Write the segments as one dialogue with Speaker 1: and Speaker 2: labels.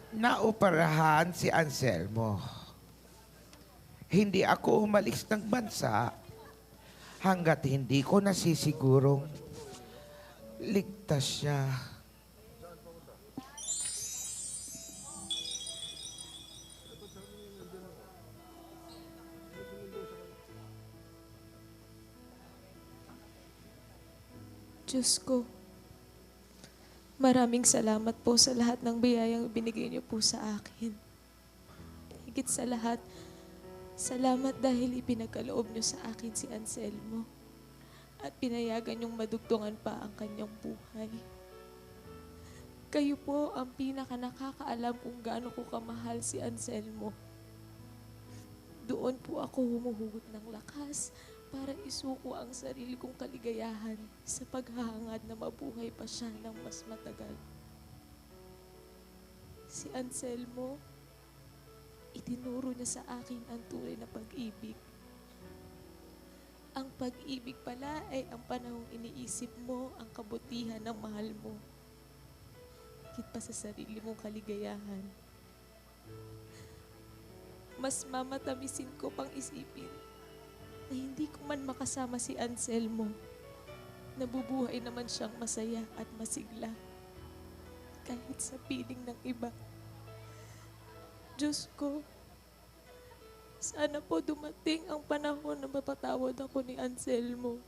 Speaker 1: Naoperahan si Anselmo. Hindi ako umalis ng bansa hanggat hindi ko nasisigurong ligtas siya.
Speaker 2: Diyos ko, maraming salamat po sa lahat ng biyayang binigay niyo po sa akin. Higit sa lahat, salamat dahil ipinagkaloob niyo sa akin si Anselmo at pinayagan niyong madugtungan pa ang kanyang buhay. Kayo po ang pinaka nakakaalam kung gaano ko kamahal si Anselmo. Doon po ako humuhugot ng lakas para isuko ang sarili kong kaligayahan sa paghahangad na mabuhay pa siya ng mas matagal. Si Anselmo, itinuro niya sa akin ang tunay na pag-ibig. Ang pag-ibig pala ay ang panahong iniisip mo ang kabutihan ng mahal mo. Higit pa sa sarili mong kaligayahan. Mas mamatamisin ko pang isipin na hindi ko man makasama si Anselmo. Nabubuhay naman siyang masaya at masigla. Kahit sa piling ng iba. Diyos ko, sana po dumating ang panahon na mapatawad ako ni Anselmo.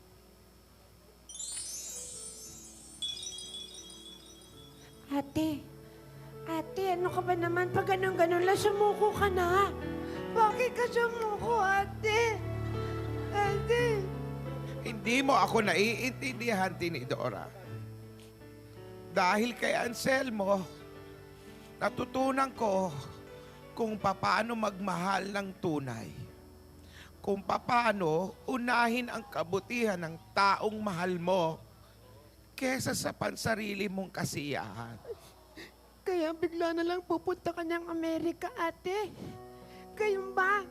Speaker 3: Ate, ano ka ba naman? Pag ganun-ganun lang, sumuko ka na. Bakit ka sumuko, ate? Ate.
Speaker 1: Hindi mo ako naiintindihan, Tinidora. Dahil kay Anselmo, natutunan ko kung paano magmahal ng tunay. Kung paano unahin ang kabutihan ng taong mahal mo kesa sa pansarili mong kasiyahan.
Speaker 3: Kaya bigla na lang pupunta ka ng Amerika, ate. Kayong ba?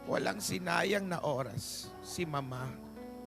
Speaker 1: Walang sinayang na oras si Mama.